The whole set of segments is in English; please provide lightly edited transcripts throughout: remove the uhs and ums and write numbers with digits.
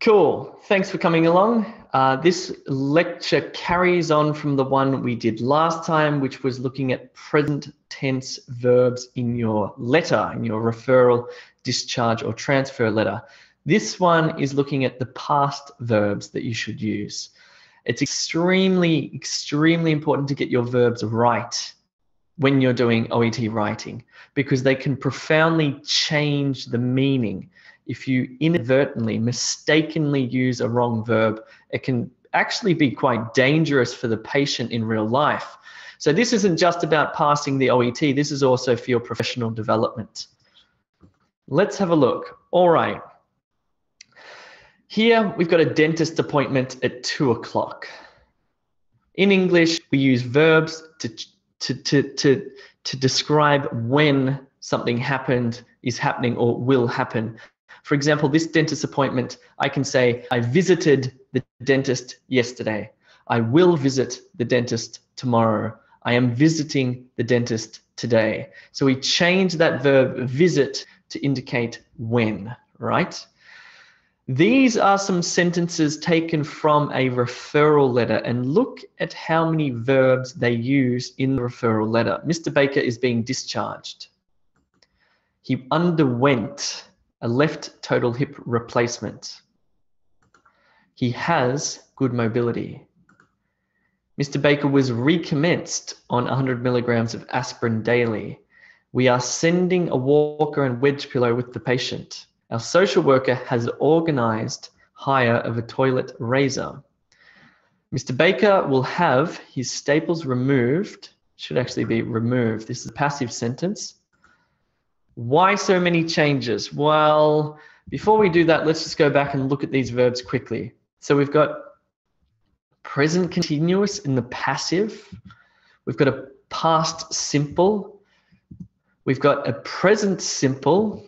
Cool. Thanks for coming along. This lecture carries on from the one we did last time, which was looking at present tense verbs in your letter, in your referral, discharge, or transfer letter. This one is looking at the past verbs that you should use. It's extremely important to get your verbs right when you're doing OET writing, because they can profoundly change the meaning. If you inadvertently, mistakenly use a wrong verb, it can actually be quite dangerous for the patient in real life. So this isn't just about passing the OET, this is also for your professional development. Let's have a look. All right. Here we've got a dentist appointment at 2 o'clock. In English, we use verbs to describe when something happened, is happening, or will happen. For example, this dentist appointment, I can say, I visited the dentist yesterday. I will visit the dentist tomorrow. I am visiting the dentist today. So we change that verb visit to indicate when, right? These are some sentences taken from a referral letter, and look at how many verbs they use in the referral letter. Mr. Baker is being discharged. He underwent a left total hip replacement. He has good mobility. Mr. Baker was recommenced on 100 milligrams of aspirin daily. We are sending a walker and wedge pillow with the patient. Our social worker has organized hire of a toilet razor. Mr. Baker will have his staples removed. Should actually be removed. This is a passive sentence. Why so many changes? Well, before we do that, let's just go back and look at these verbs quickly. So we've got present continuous in the passive. We've got a past simple. We've got a present simple.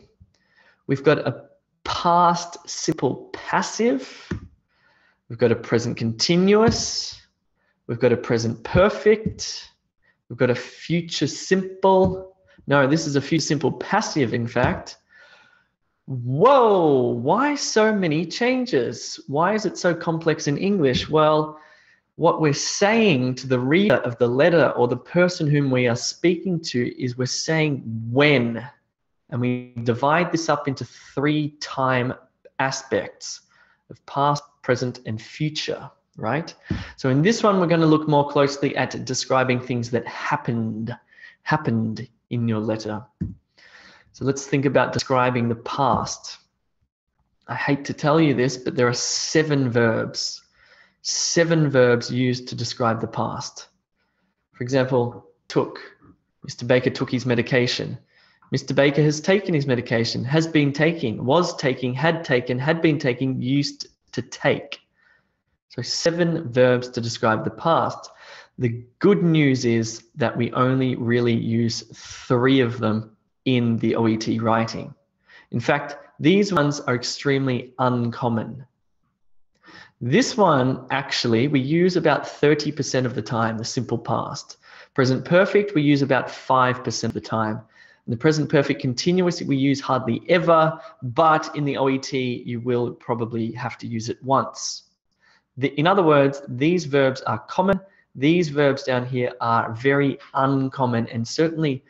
We've got a past simple passive. We've got a present continuous. We've got a present perfect. We've got a future simple. No, this is a future simple passive, in fact. Whoa, why so many changes? Why is it so complex in English? Well, what we're saying to the reader of the letter or the person whom we are speaking to is we're saying when. And we divide this up into 3 time aspects of past, present, and future, right? So in this one, we're going to look more closely at describing things that happened in your letter. So let's think about describing the past. I hate to tell you this, but there are 7 verbs. 7 verbs used to describe the past. For example, took. Mr. Baker took his medication. Mr. Baker has taken his medication, has been taking, was taking, had been taking, used to take. So 7 verbs to describe the past. The good news is that we only really use 3 of them in the OET writing. In fact, these ones are extremely uncommon. This one, actually, we use about 30% of the time, the simple past. Present perfect, we use about 5% of the time. In the present perfect continuous, we use hardly ever, but in the OET, you will probably have to use it once. In other words, these verbs are common. These verbs down here are very uncommon and certainly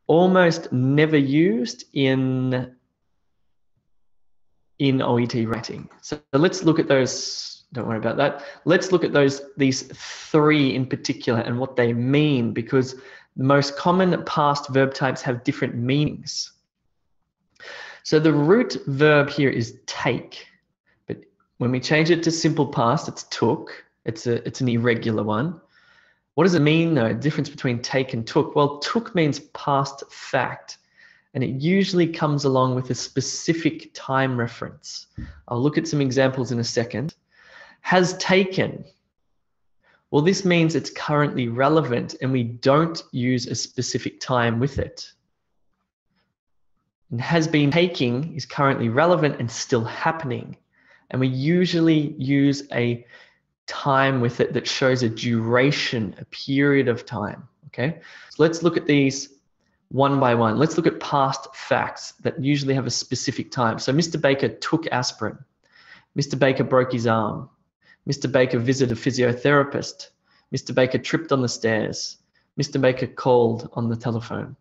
almost never used in OET writing. So let's look at those. Don't worry about that. Let's look at these 3 in particular and what they mean, because the most common past verb types have different meanings. So the root verb here is take, but when we change it to simple past, it's took. It's an irregular one. What does it mean, though? The difference between take and took? Well, took means past fact, and it usually comes along with a specific time reference. I'll look at some examples in a second. Has taken. Well, this means it's currently relevant, and we don't use a specific time with it. And has been taking is currently relevant and still happening, and we usually use a time with it that shows a duration, a period of time, okay? So let's look at these one by one. Let's look at past facts that usually have a specific time. So Mr. Baker took aspirin. Mr. Baker broke his arm. Mr. Baker visited a physiotherapist. Mr. Baker tripped on the stairs. Mr. Baker called on the telephone.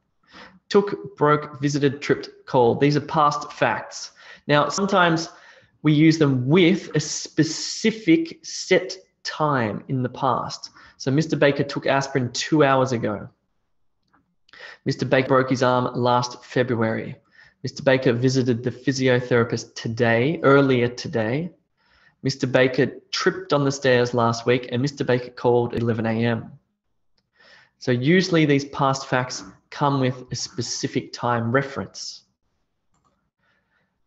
Took, broke, visited, tripped, called. These are past facts. Now, sometimes we use them with a specific set time in the past. So Mr. Baker took aspirin 2 hours ago. Mr. Baker broke his arm last February. Mr. Baker visited the physiotherapist today, earlier today. Mr. Baker tripped on the stairs last week, and Mr. Baker called at 11 a.m. So usually these past facts come with a specific time reference.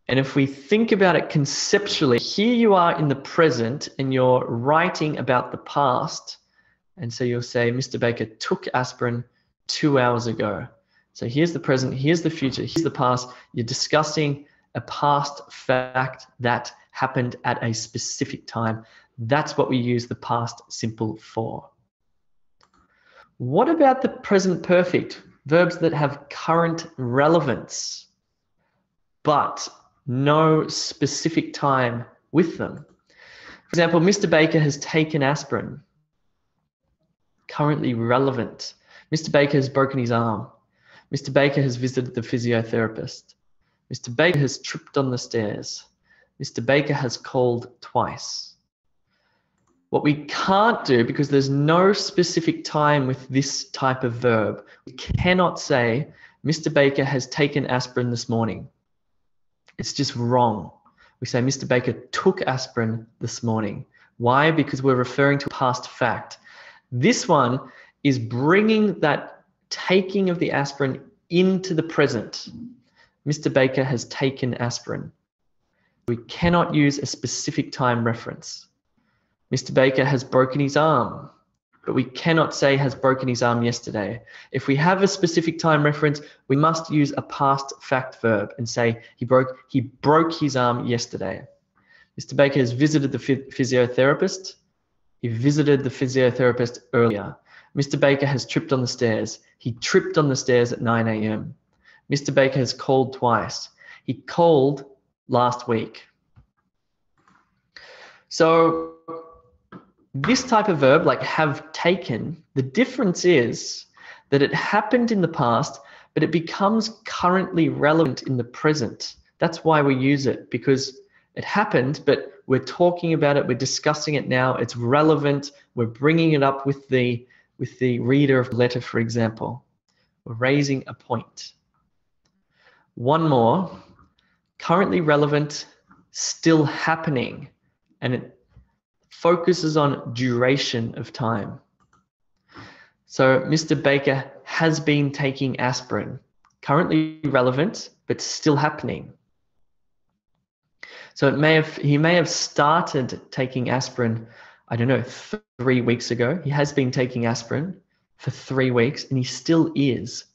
And if we think about it conceptually, here you are in the present and you're writing about the past. And so you'll say, Mr. Baker took aspirin 2 hours ago. So here's the present, here's the future, here's the past. You're discussing a past fact that happened at a specific time. That's what we use the past simple for. What about the present perfect? Verbs that have current relevance, but no specific time with them. For example, Mr. Baker has taken aspirin. Currently relevant. Mr. Baker has broken his arm. Mr. Baker has visited the physiotherapist. Mr. Baker has tripped on the stairs. Mr. Baker has called twice. What we can't do, because there's no specific time with this type of verb, we cannot say, Mr. Baker has taken aspirin this morning. It's just wrong. We say, Mr. Baker took aspirin this morning. Why? Because we're referring to a past fact. This one is bringing that taking of the aspirin into the present. Mr. Baker has taken aspirin. We cannot use a specific time reference. Mr. Baker has broken his arm, but we cannot say has broken his arm yesterday. If we have a specific time reference, we must use a past fact verb and say he broke his arm yesterday. Mr. Baker has visited the physiotherapist. He visited the physiotherapist earlier. Mr. Baker has tripped on the stairs. He tripped on the stairs at 9 a.m. Mr. Baker has called twice. He called last week. So this type of verb, like have taken, the difference is that it happened in the past, but it becomes currently relevant in the present. That's why we use it, because it happened, but we're talking about it, we're discussing it now, it's relevant, we're bringing it up with the reader of the letter, for example. We're raising a point. One more, currently relevant, still happening, and it focuses on duration of time. So Mr. Baker has been taking aspirin, currently relevant, but still happening. So he may have started taking aspirin, I don't know, 3 weeks ago. He has been taking aspirin for 3 weeks and he still is.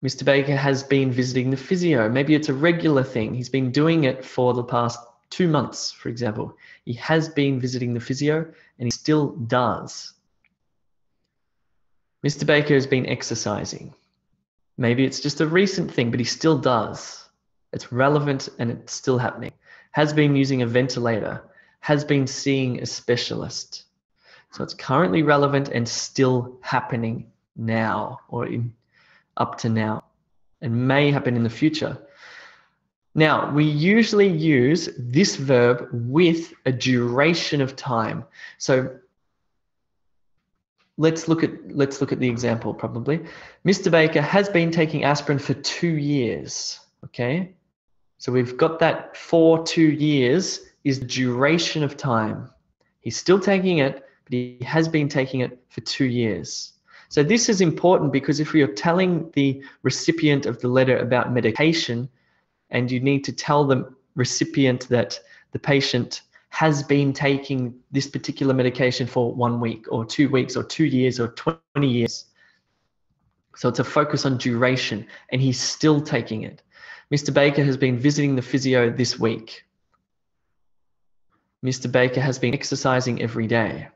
Mr. Baker has been visiting the physio. Maybe it's a regular thing. He's been doing it for the past 2 months, for example. He has been visiting the physio and he still does. Mr. Baker has been exercising. Maybe it's just a recent thing, but he still does. It's relevant and it's still happening. Has been using a ventilator. Has been seeing a specialist. So it's currently relevant and still happening now, or up to now, and may happen in the future. Now, we usually use this verb with a duration of time. So let's look at the example probably. Mr. Baker has been taking aspirin for 2 years. Okay? So we've got that for 2 years is the duration of time. He's still taking it, but he has been taking it for 2 years. So this is important because if you're telling the recipient of the letter about medication and you need to tell the recipient that the patient has been taking this particular medication for 1 week or 2 weeks or 2 years or 20 years. So it's a focus on duration and he's still taking it. Mr. Baker has been visiting the physio this week. Mr. Baker has been exercising every day.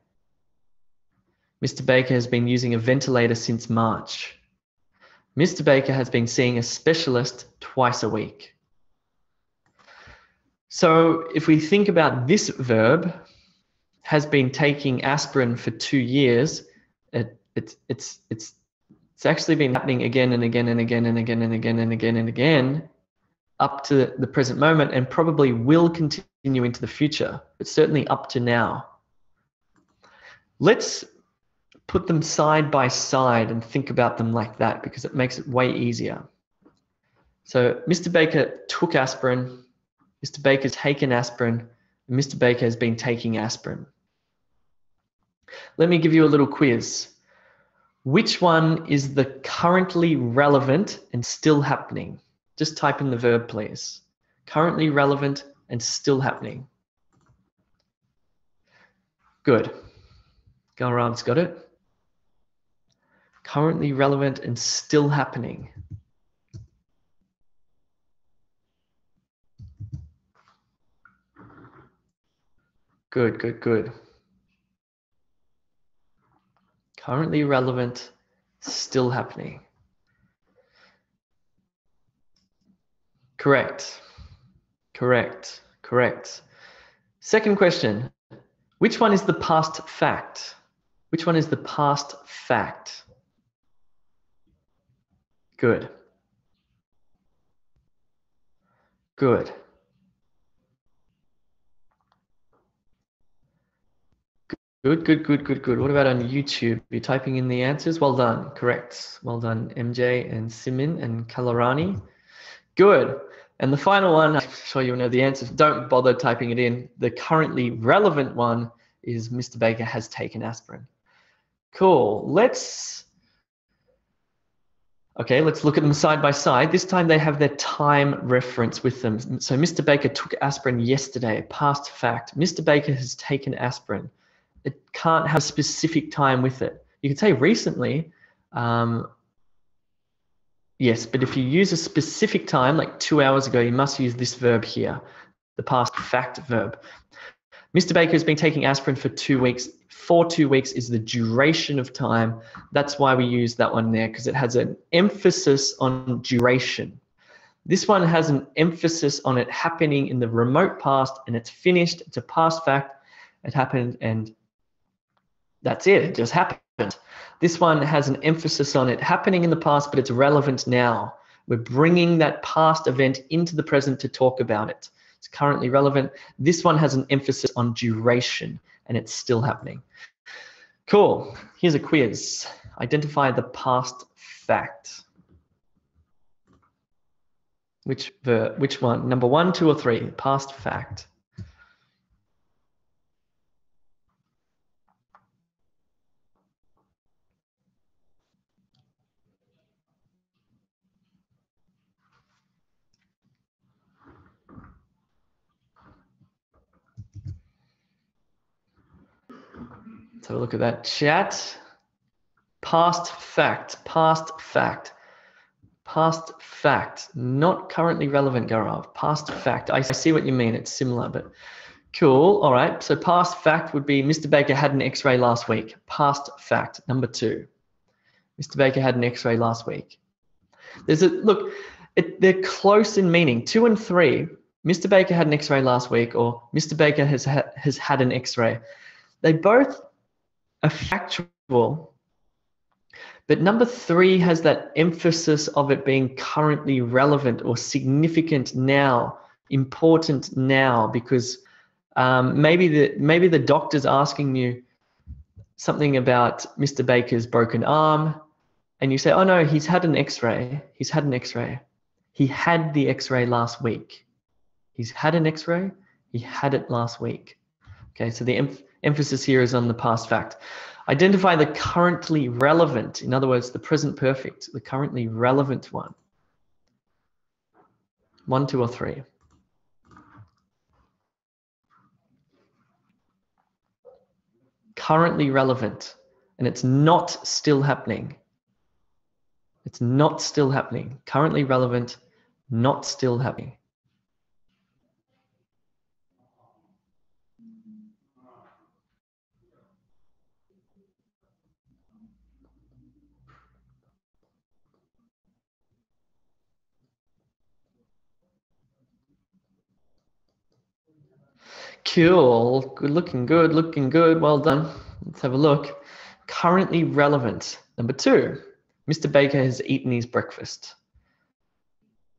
Mr. Baker has been using a ventilator since March. Mr. Baker has been seeing a specialist twice a week. So if we think about this verb, has been taking aspirin for 2 years, it's actually been happening again and again and again and again and again and again and again up to the present moment, and probably will continue into the future, but certainly up to now. Let's put them side by side and think about them like that, because it makes it way easier. So Mr. Baker took aspirin, Mr. Baker's taken aspirin, and Mr. Baker has been taking aspirin. Let me give you a little quiz. Which one is the currently relevant and still happening? Just type in the verb, please. Currently relevant and still happening. Good. Gaurav's got it. Currently relevant and still happening. Good, good, good. Currently relevant, still happening. Correct. Correct. Correct. Second question. Which one is the past fact? Which one is the past fact? Good. Good. Good, good, good, good, good. What about on YouTube? You're typing in the answers? Well done. Correct. Well done, MJ and Simin and Kalarani. Good. And the final one, I'm sure you'll know the answers. Don't bother typing it in. The currently relevant one is Mr. Baker has taken aspirin. Cool. Let's look at them side by side. This time they have their time reference with them. So Mr. Baker took aspirin yesterday, past fact. Mr. Baker has taken aspirin. It can't have a specific time with it. You could say recently, yes, but if you use a specific time, like 2 hours ago, you must use this verb here, the past fact verb. Mr. Baker has been taking aspirin for 2 weeks. For 2 weeks is the duration of time. That's why we use that one there, because it has an emphasis on duration. This one has an emphasis on it happening in the remote past, and it's finished. It's a past fact. It happened, and that's it. It just happened. This one has an emphasis on it happening in the past, but it's relevant now. We're bringing that past event into the present to talk about it. It's currently relevant. This one has an emphasis on duration, and it's still happening. Cool. Here's a quiz. Identify the past fact. Which one? Number 1, 2, or 3? Past fact. Let's have a look at that chat. Past fact, past fact, past fact. Not currently relevant, Gaurav. Past fact. I see what you mean. It's similar, but cool. All right. So past fact would be Mr. Baker had an X-ray last week. Past fact. Number 2. Mr. Baker had an X-ray last week. They're close in meaning. 2 and 3. Mr. Baker had an X-ray last week, or Mr. Baker has had an X-ray. They both are factual, but number 3 has that emphasis of it being currently relevant or significant now, important now, because maybe the doctor's asking you something about Mr. Baker's broken arm, and you say, oh no, he's had an X-ray. He's had an X-ray. He had the X-ray last week. He's had an X-ray. He had it last week. Okay, so the emphasis here is on the past fact. Identify the currently relevant, in other words, the present perfect, the currently relevant one. 1, 2, or 3. Currently relevant, and it's not still happening. It's not still happening. Currently relevant, not still happening. Cool. Good, looking good, looking good. Well done. Let's have a look. Currently relevant. Number 2. Mr. Baker has eaten his breakfast.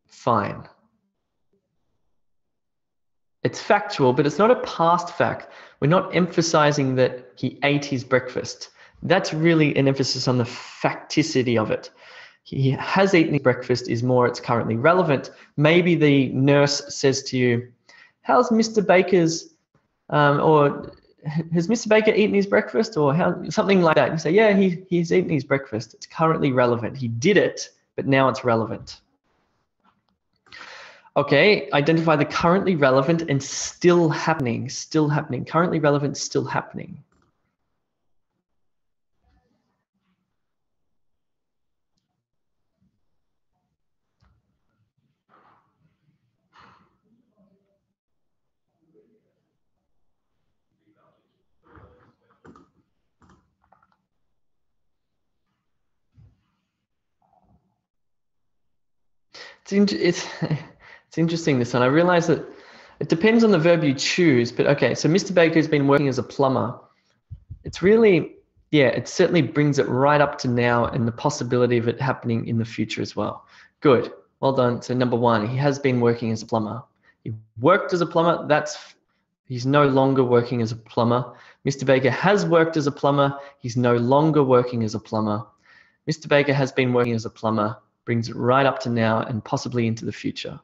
Fine. It's factual, but it's not a past fact. We're not emphasizing that he ate his breakfast. That's really an emphasis on the facticity of it. He has eaten his breakfast is more it's currently relevant. Maybe the nurse says to you, how's Mr. Baker's, or has Mr. Baker eaten his breakfast, or something like that. You say, yeah, he's eaten his breakfast. It's currently relevant. He did it, but now it's relevant. Okay, identify the currently relevant and still happening, currently relevant, still happening. It's interesting, this one. I realize that it depends on the verb you choose, but okay, so Mr. Baker has been working as a plumber. It's really, yeah, it certainly brings it right up to now and the possibility of it happening in the future as well. Good, well done. So number 1, he has been working as a plumber. He worked as a plumber, he's no longer working as a plumber. Mr. Baker has worked as a plumber, he's no longer working as a plumber. Mr. Baker has been working as a plumber, brings it right up to now and possibly into the future.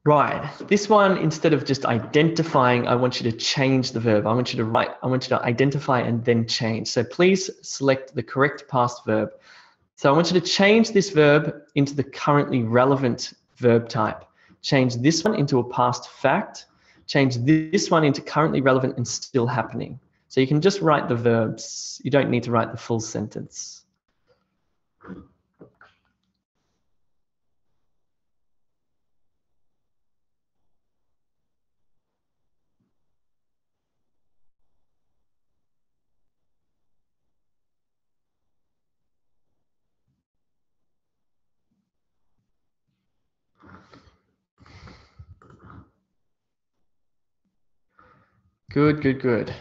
Right, this one, instead of just identifying, I want you to change the verb. I want you to identify and then change. So please select the correct past verb. So I want you to change this verb into the currently relevant verb type. Change this one into a past fact. Change this one into currently relevant and still happening. So you can just write the verbs. You don't need to write the full sentence. Good, good, good.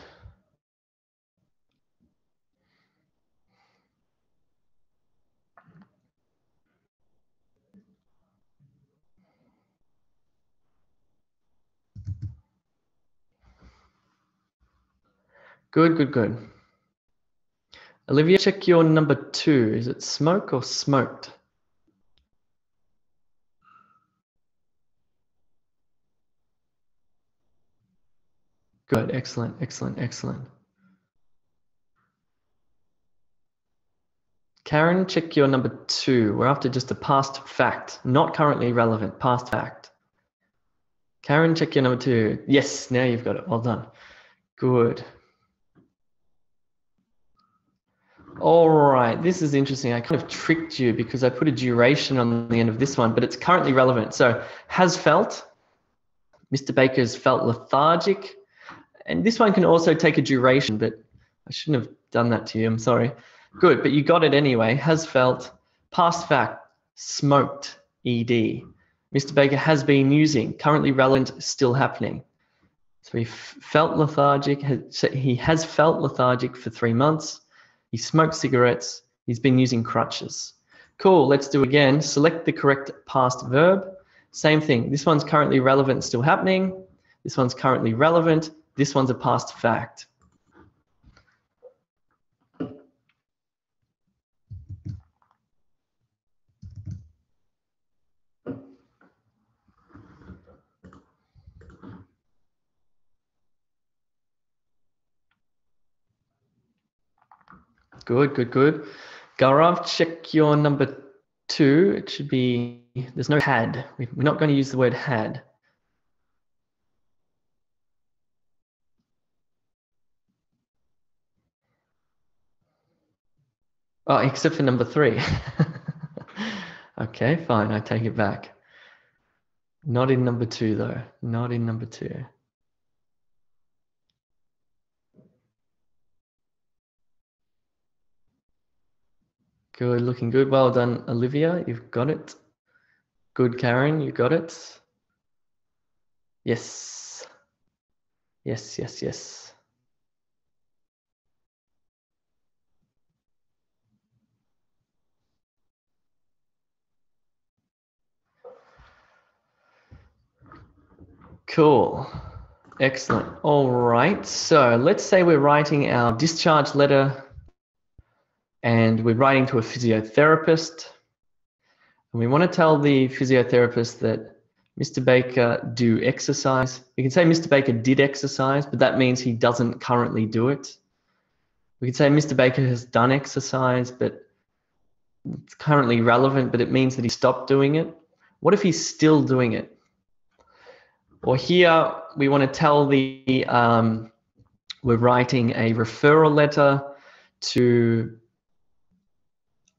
Good, good, good. Olivia, check your number 2. Is it smoke or smoked? Good, excellent, excellent, excellent. Karen, check your number 2. We're after just a past fact, not currently relevant, past fact. Karen, check your number 2. Yes, now you've got it. Well done. Good. All right, this is interesting. I kind of tricked you because I put a duration on the end of this one, but it's currently relevant. So has felt, Mr. Baker's felt lethargic. And this one can also take a duration, but I shouldn't have done that to you. I'm sorry. Good, but you got it anyway. Has felt, past fact, smoked, ED. Mr. Baker has been using, currently relevant, still happening. So he felt lethargic. He has felt lethargic for 3 months. He smoked cigarettes. He's been using crutches. Cool, let's do it again. Select the correct past verb. Same thing. This one's currently relevant, still happening. This one's currently relevant. This one's a past fact. Good, good, good. Gaurav, check your number 2. It should be, there's no had. We're not going to use the word had. Oh, except for number 3. Okay, fine, I take it back. Not in number 2 though, not in number 2. Good, looking good. Well done, Olivia, you've got it. Good, Karen, you got it. Yes, Yes, yes, yes. Cool. Excellent. All right. So let's say we're writing our discharge letter and we're writing to a physiotherapist. And we want to tell the physiotherapist that Mr. Baker do exercise. We can say Mr. Baker did exercise, but that means he doesn't currently do it. We can say Mr. Baker has done exercise, but it's currently relevant, but it means that he stopped doing it. What if he's still doing it? Or here we want to tell the, we're writing a referral letter to,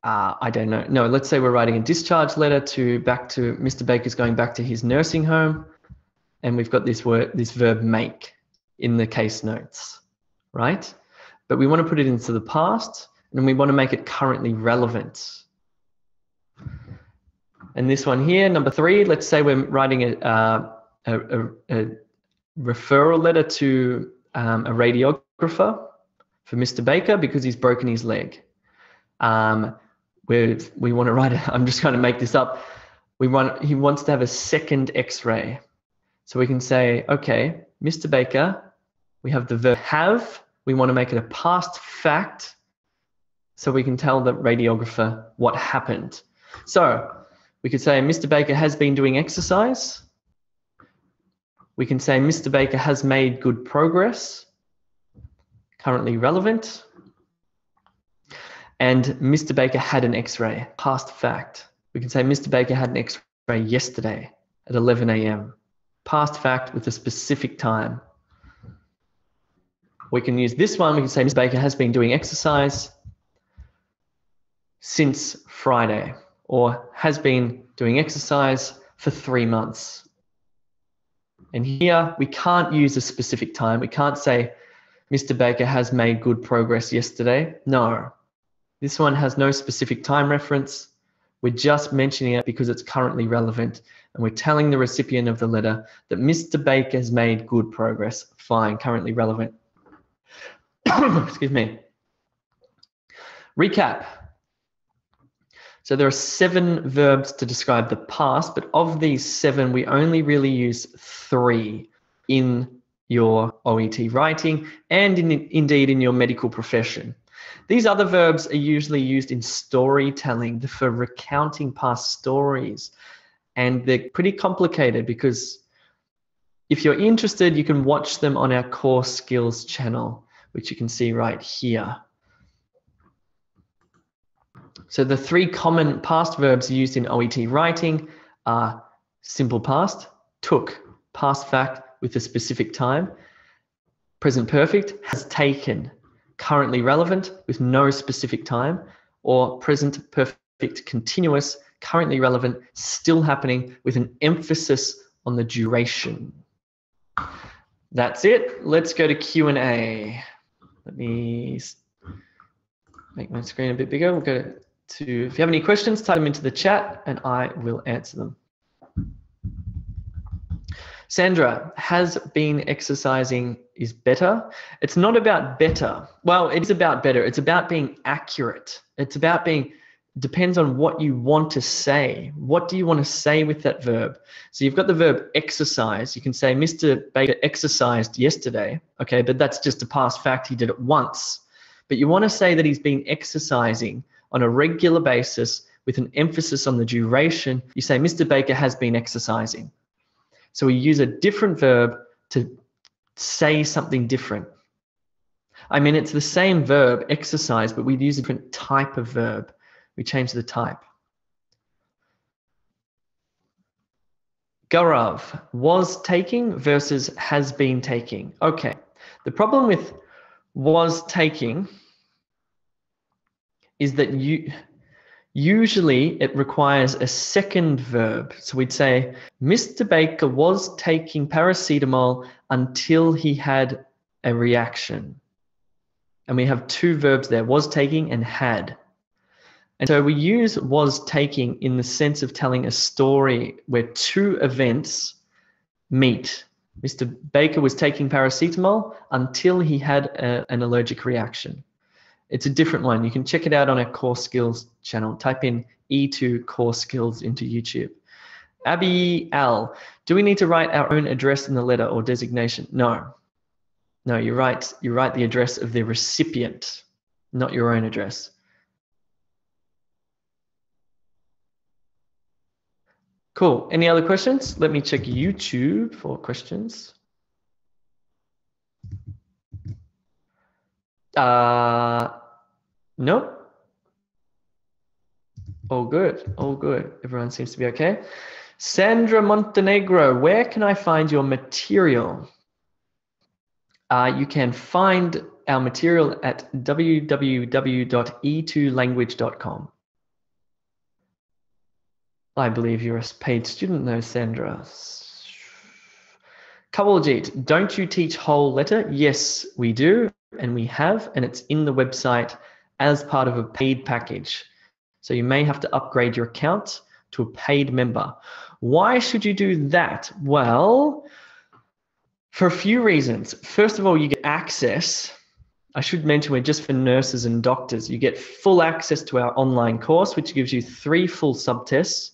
I don't know. No, let's say we're writing a discharge letter to Mr. Baker's going back to his nursing home. And we've got this verb make in the case notes, right? But we want to put it into the past and we want to make it currently relevant. And this one here, number 3, let's say we're writing a referral letter to a radiographer for Mr. Baker because he's broken his leg. We want to write it, I'm just going to make this up. He wants to have a second x-ray. So we can say, okay, Mr. Baker, we have the verb have, we want to make it a past fact so we can tell the radiographer what happened. So we could say Mr. Baker has been doing exercise. We can say Mr. Baker has made good progress, currently relevant. And Mr. Baker had an x-ray, past fact. We can say Mr. Baker had an x-ray yesterday at 11 a.m. Past fact with a specific time. We can use this one. We can say Mr. Baker has been doing exercise since Friday, or has been doing exercise for 3 months. And here we can't use a specific time. We can't say Mr. Baker has made good progress yesterday. No, this one has no specific time reference. We're just mentioning it because it's currently relevant. And we're telling the recipient of the letter that Mr. Baker has made good progress. Fine, currently relevant. Excuse me. Recap. So there are 7 verbs to describe the past, but of these 7, we only really use 3 in your OET writing and indeed in your medical profession. These other verbs are usually used in storytelling, for recounting past stories. And they're pretty complicated because if you're interested, you can watch them on our core skills channel, which you can see right here. So the 3 common past verbs used in OET writing are simple past, took, past fact with a specific time, present perfect, has taken, currently relevant with no specific time, or present perfect continuous, currently relevant, still happening with an emphasis on the duration. That's it. Let's go to Q&A. Let me make my screen a bit bigger. We'll go to, if you have any questions, type them into the chat and I will answer them. Sandra, has been exercising is better. It's not about better. Well, it is about better. It's about being accurate. It's about being, depends on what you want to say. What do you want to say with that verb? So you've got the verb exercise. You can say Mr. Baker exercised yesterday. Okay, but that's just a past fact. He did it once. But you want to say that he's been exercising on a regular basis with an emphasis on the duration. You say Mr. Baker has been exercising. So we use a different verb to say something different. I mean, it's the same verb, exercise, but we use a different type of verb. We change the type. Gaurav, was taking versus has been taking. Okay, the problem with was taking is that usually it requires a second verb. So we'd say, Mr. Baker was taking paracetamol until he had a reaction. And we have 2 verbs there, was taking and had. And so we use was taking in the sense of telling a story where 2 events meet. Mr. Baker was taking paracetamol until he had an allergic reaction. It's a different one. You can check it out on our Core Skills channel. Type in E2 Core Skills into YouTube. Abby Al, do we need to write our own address in the letter or designation? No. No, you write the address of the recipient, not your own address. Cool. Any other questions? Let me check YouTube for questions. Nope. All good. All good. Everyone seems to be okay. Sandra Montenegro, where can I find your material? You can find our material at www.e2language.com. I believe you're a paid student though, Sandra. Kawaljit, don't you teach whole letter? Yes, we do, and we have, and it's in the website as part of a paid package. So you may have to upgrade your account to a paid member. Why should you do that? Well, for a few reasons. First of all, you get access. I should mention we're just for nurses and doctors. You get full access to our online course, which gives you 3 full subtests,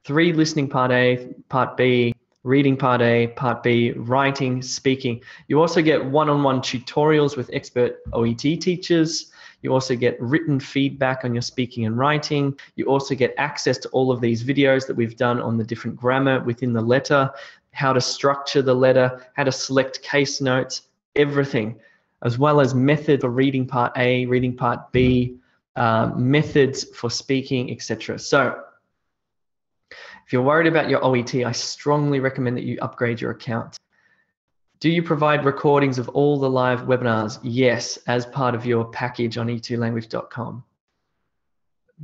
3 listening part A, part B, reading part A, part B, writing, speaking. You also get one-on-one tutorials with expert OET teachers. You also get written feedback on your speaking and writing. You also get access to all of these videos that we've done on the different grammar within the letter, how to structure the letter, how to select case notes, everything, as well as methods for reading part A, reading part B, methods for speaking, etc. So if you're worried about your OET, I strongly recommend that you upgrade your account. Do you provide recordings of all the live webinars? Yes, as part of your package on e2language.com.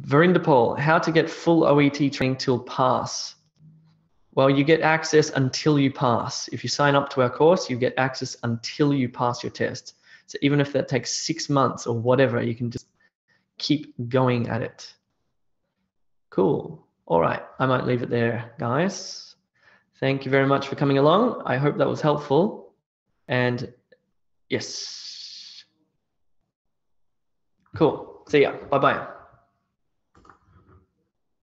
Virindapal, how to get full OET training till pass? Well, you get access until you pass. If you sign up to our course, you get access until you pass your test. So even if that takes 6 months or whatever, you can just keep going at it. Cool. All right, I might leave it there, guys. Thank you very much for coming along. I hope that was helpful. And yes. Cool. See ya. Bye-bye.